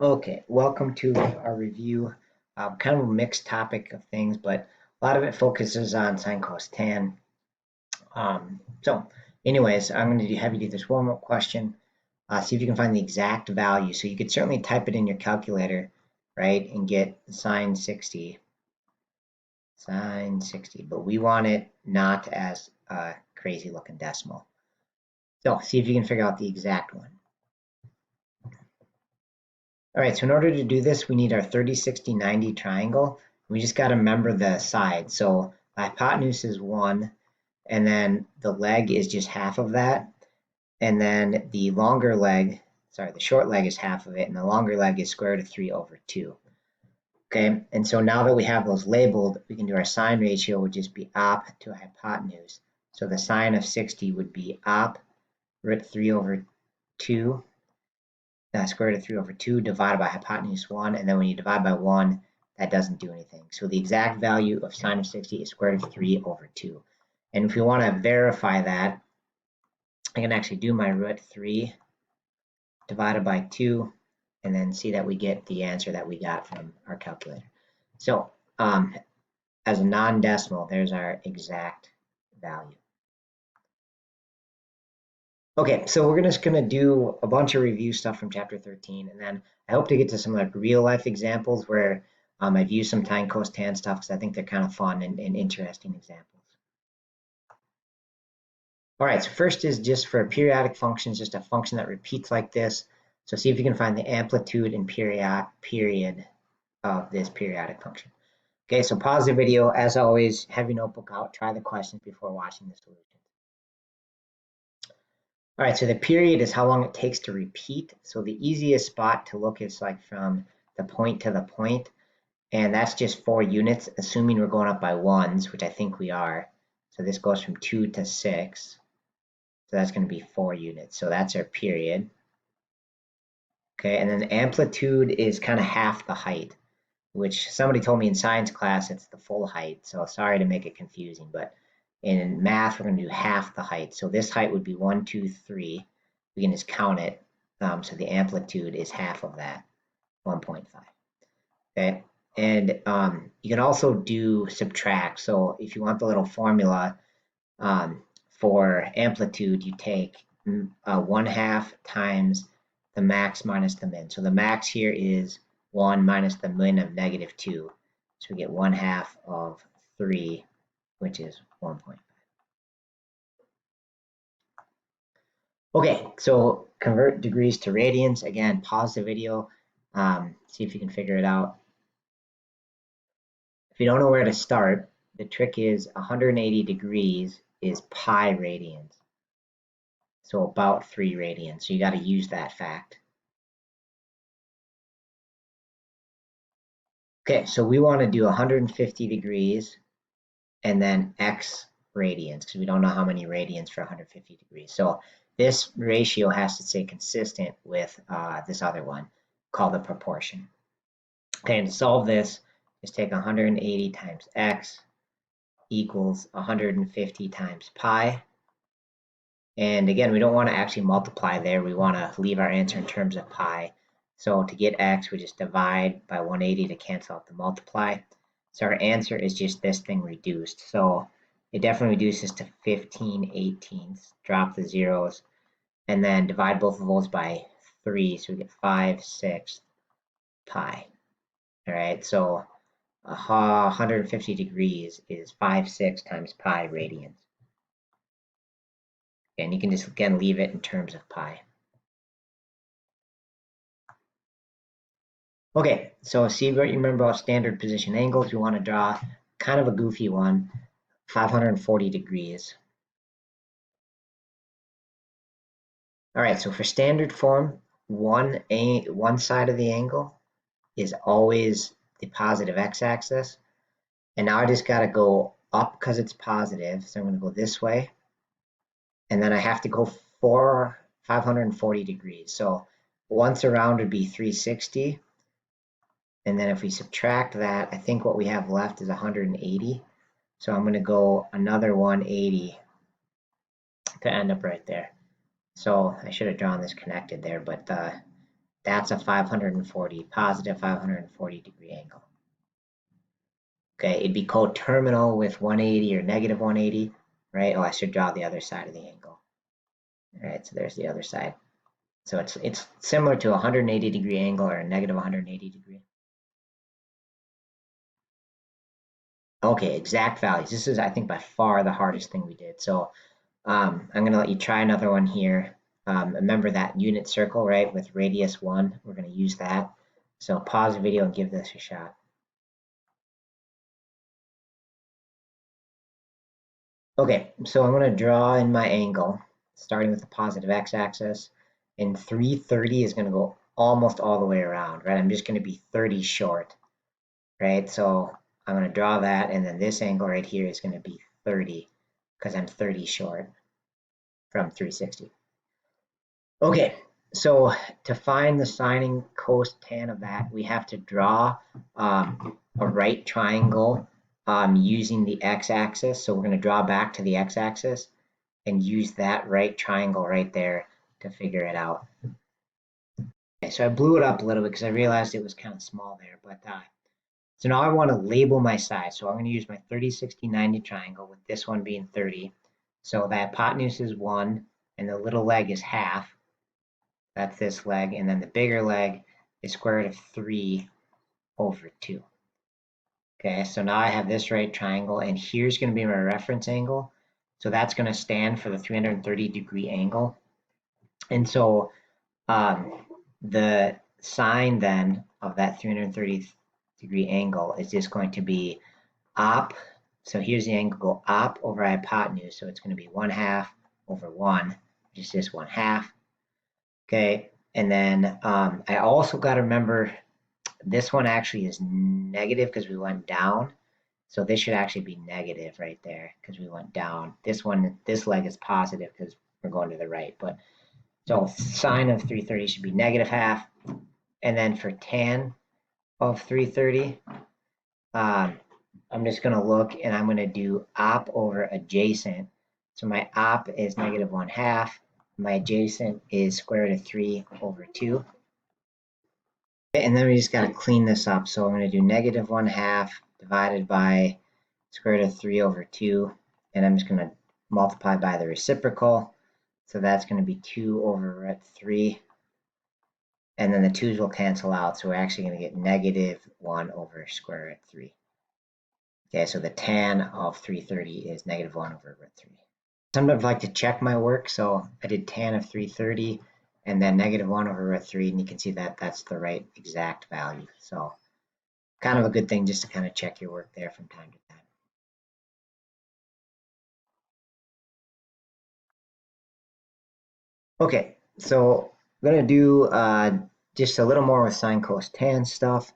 Okay, welcome to our review. Kind of a mixed topic of things, but a lot of it focuses on sine cos tan. Anyways, I'm going to have you do this warm-up question. See if you can find the exact value. So you could certainly type it in your calculator, right, and get sine 60, but we want it not as a crazy looking decimal. So see if you can figure out the exact one. All right, so in order to do this, we need our 30, 60, 90 triangle. We just got to remember the side. So the hypotenuse is 1, and then the leg is just half of that. And then the longer leg, sorry, the short leg is half of it, and the longer leg is square root of 3 over 2. Okay, and so now that we have those labeled, we can do our sine ratio would just be op to hypotenuse. So the sine of 60 would be op root 3 over 2 square root of 3 over 2 divided by hypotenuse 1, and then when you divide by 1, that doesn't do anything. So the exact value of sine of 60 is square root of 3 over 2. And if we want to verify that, I can actually do my root 3 divided by 2, and then see that we get the answer that we got from our calculator. So as a non-decimal, there's our exact value. Okay, so we're just gonna do a bunch of review stuff from chapter 13, and then I hope to get to some like real life examples where I've used some tan cos tan stuff because I think they're kind of fun and interesting examples. All right, so first is just for periodic functions, just a function that repeats like this. So see if you can find the amplitude and period of this periodic function. Okay, so pause the video. As always, have your notebook out, try the questions before watching the solution. All right, so the period is how long it takes to repeat. So the easiest spot to look is like from the point to the point, and that's just 4 units, assuming we're going up by ones, which I think we are. So this goes from 2 to 6. So that's going to be 4 units. So that's our period. Okay, and then the amplitude is kind of half the height, which somebody told me in science class it's the full height. So sorry to make it confusing, but in math, we're going to do half the height. So this height would be 1, 2, 3. We can just count it. So the amplitude is half of that, 1.5. Okay. And you can also do subtract. So if you want the little formula for amplitude, you take 1/2 times the max minus the min. So the max here is 1 minus the min of -2. So we get 1/2 of 3, which is 1.5. Okay, so convert degrees to radians. Again, pause the video, see if you can figure it out. If you don't know where to start, the trick is 180 degrees is pi radians. So about 3 radians. So you got to use that fact. Okay, so we want to do 150 degrees and then x radians because we don't know how many radians for 150 degrees. So this ratio has to stay consistent with this other one called the proportion. Okay, and to solve this, just take 180 times x equals 150 times pi. And again, we don't want to actually multiply there. We want to leave our answer in terms of pi. So to get x, we just divide by 180 to cancel out the multiply. So our answer is just this thing reduced. So it definitely reduces to 15/18. Drop the zeros and then divide both of those by 3. So we get 5/6 pi. All right, so 150 degrees is 5/6 times pi radians. And you can just, again, leave it in terms of pi. Okay, so see what you remember about standard position angles. We want to draw kind of a goofy one, 540 degrees. All right, so for standard form, one side of the angle is always the positive x-axis. And now I just got to go up because it's positive. So I'm going to go this way. And then I have to go for 540 degrees. So once around would be 360. And then if we subtract that, I think what we have left is 180. So I'm going to go another 180 to end up right there. So I should have drawn this connected there, but That's a 540, positive 540 degree angle. Okay, it'd be coterminal with 180 or negative 180, right? Oh, I should draw the other side of the angle. All right, so there's the other side. So it's similar to a 180 degree angle or a negative 180 degree. Okay, exact values. This is, I think, by far the hardest thing we did. So I'm going to let you try another one here. Remember that unit circle, right, with radius 1. We're going to use that. So pause the video and give this a shot. Okay, so I'm going to draw in my angle, starting with the positive x-axis, and 330 is going to go almost all the way around, right? I'm just going to be 30 short, right? So I'm going to draw that, and then this angle right here is going to be 30 because I'm 30 short from 360. Okay, so to find the sine costan of that, we have to draw a right triangle using the x-axis. So we're going to draw back to the x-axis and use that right triangle right there to figure it out. Okay, so I blew it up a little bit because I realized it was kind of small there. But so now I want to label my sides. So I'm going to use my 30, 60, 90 triangle with this one being 30. So the hypotenuse is 1 and the little leg is half. That's this leg, and then the bigger leg is square root of 3 over 2. Okay, so now I have this right triangle, and here's going to be my reference angle. So that's going to stand for the 330 degree angle. And so the sine then of that 330 degree angle is just going to be op. So here's the angle, go op over hypotenuse. So it's going to be 1/2 over 1, which is just 1/2. Okay, and then I also got to remember this one actually is negative because we went down. So this should actually be negative right there because we went down. This one, this leg is positive because we're going to the right. But so sine of 330 should be -1/2. And then for tan of 330, I'm just going to look and I'm going to do op over adjacent. So my op is -1/2. My adjacent is square root of 3 over 2. And then we just got to clean this up. So I'm going to do -1/2 divided by square root of 3 over 2. And I'm just going to multiply by the reciprocal. So that's going to be 2 over root 3. And then the 2's will cancel out. So we're actually going to get -1 over square root 3. Okay, so the tan of 330 is -1 over root 3. Sometimes I like to check my work. So I did tan of 330 and then -1 over root 3. And you can see that that's the right exact value. So kind of a good thing just to kind of check your work there from time to time. Okay, so I'm going to do just a little more with sine, cos, tan stuff.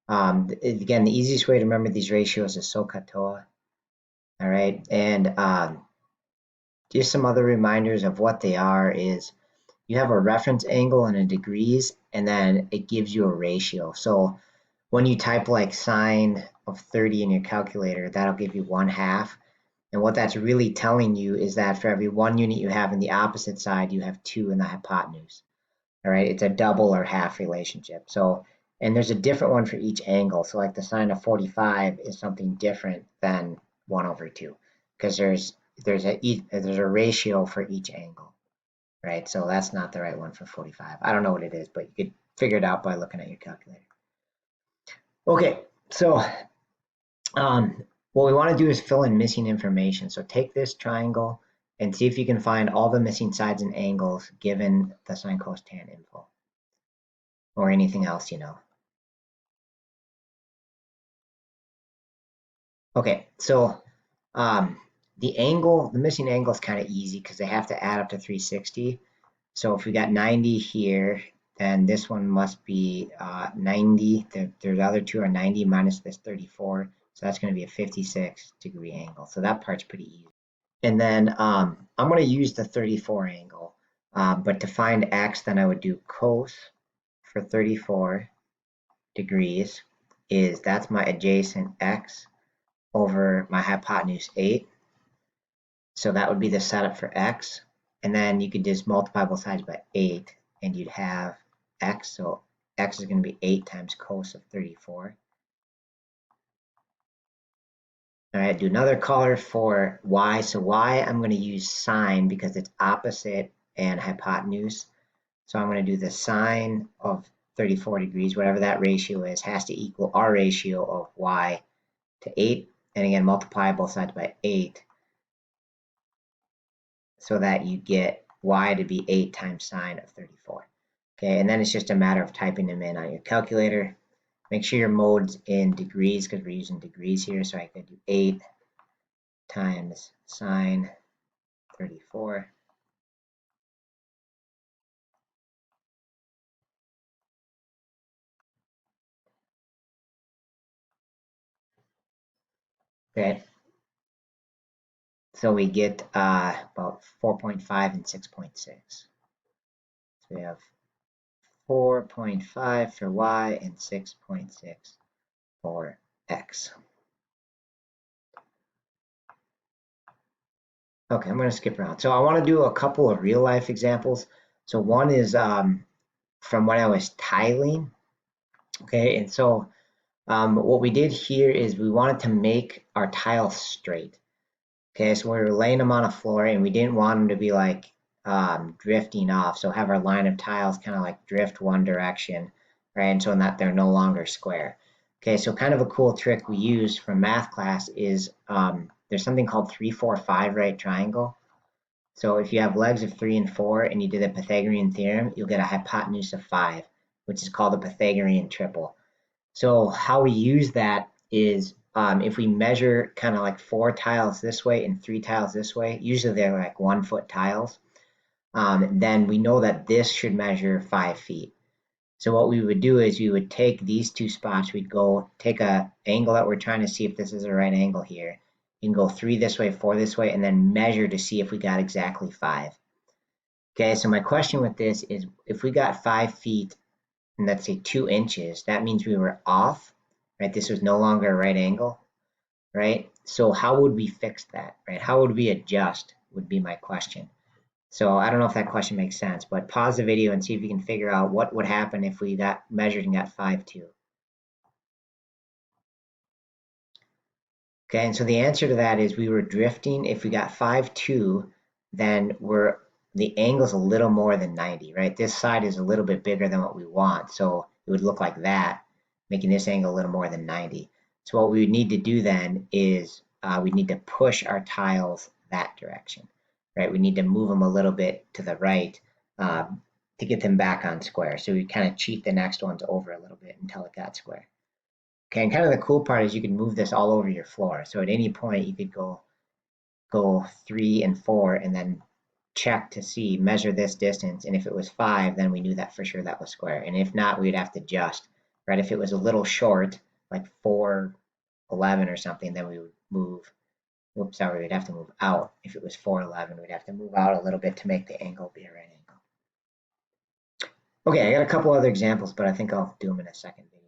Again, the easiest way to remember these ratios is SOHCAHTOA. All right, and just some other reminders of what they are is you have a reference angle and a degrees, and then it gives you a ratio. So when you type like sine of 30 in your calculator, that'll give you 1/2. And what that's really telling you is that for every 1 unit you have in the opposite side, you have 2 in the hypotenuse. All right, it's a double or half relationship. So, and there's a different one for each angle. So like the sine of 45 is something different than 1 over 2 because there's a ratio for each angle, right? So that's not the right one for 45. I don't know what it is, but you could figure it out by looking at your calculator. Okay, so what we want to do is fill in missing information. So take this triangle and see if you can find all the missing sides and angles given the sine, cos, tan info or anything else you know. Okay, so the missing angle is kind of easy because they have to add up to 360. So if we got 90 here, then this one must be 90. The other two are 90 minus this 34. So that's going to be a 56 degree angle. So that part's pretty easy. And then I'm going to use the 34 angle. But to find x, then I would do cos for 34 degrees that's my adjacent x over my hypotenuse 8. So that would be the setup for x. And then you could just multiply both sides by 8 and you'd have x, so x is going to be 8 times cos of 34. All right, do another color for y. So y, I'm going to use sine because it's opposite and hypotenuse. So I'm going to do the sine of 34 degrees, whatever that ratio is, has to equal our ratio of y to 8. And again, multiply both sides by 8 so that you get y to be 8 times sine of 34. Okay, and then it's just a matter of typing them in on your calculator. Make sure your mode's in degrees because we're using degrees here. So I could do 8 times sine 34. Okay, so we get about 4.5 and 6.6. So we have 4.5 for y and 6.6 for x. Okay, I'm going to skip around. So I want to do a couple of real life examples. So one is from when I was tiling. Okay, and so what we did here is we wanted to make our tiles straight. Okay, so we were laying them on a floor and we didn't want them to be like drifting off. So have our line of tiles kind of like drift one direction, right? And so that they're no longer square. Okay, so kind of a cool trick we used from math class is there's something called 3, 4, 5 right triangle. So if you have legs of 3 and 4 and you did the Pythagorean theorem, you'll get a hypotenuse of 5, which is called the Pythagorean triple. So how we use that is if we measure kind of like 4 tiles this way and 3 tiles this way, usually they're like 1-foot tiles, then we know that this should measure 5 feet. So what we would do is we would take these 2 spots, we'd go take a angle that we're trying to see if this is the right angle here. You can go 3 this way, 4 this way, and then measure to see if we got exactly 5. Okay, so my question with this is if we got 5 feet and let's say 2 inches, that means we were off, right? This was no longer a right angle, right? So how would we fix that, right? How would we adjust would be my question. So I don't know if that question makes sense, but pause the video and see if you can figure out what would happen if we got measured and got 5.2. Okay, and so the answer to that is we were drifting. If we got 5.2, then the angle's a little more than 90, right? This side is a little bit bigger than what we want, so it would look like that, making this angle a little more than 90. So what we would need to do then is we need to push our tiles that direction, right? We need to move them a little bit to the right to get them back on square. So we kind of cheat the next ones over a little bit until it got square. Okay, and kind of the cool part is you can move this all over your floor. So at any point you could go 3 and 4 and then check to see, measure this distance. And if it was 5, then we knew that for sure that was square. And if not, we'd have to adjust, right? If it was a little short, like 4.11 or something, then we would move, oops, sorry, we'd have to move out. If it was 4.11, we'd have to move out a little bit to make the angle be a right angle. Okay, I got a couple other examples, but I think I'll do them in a second video.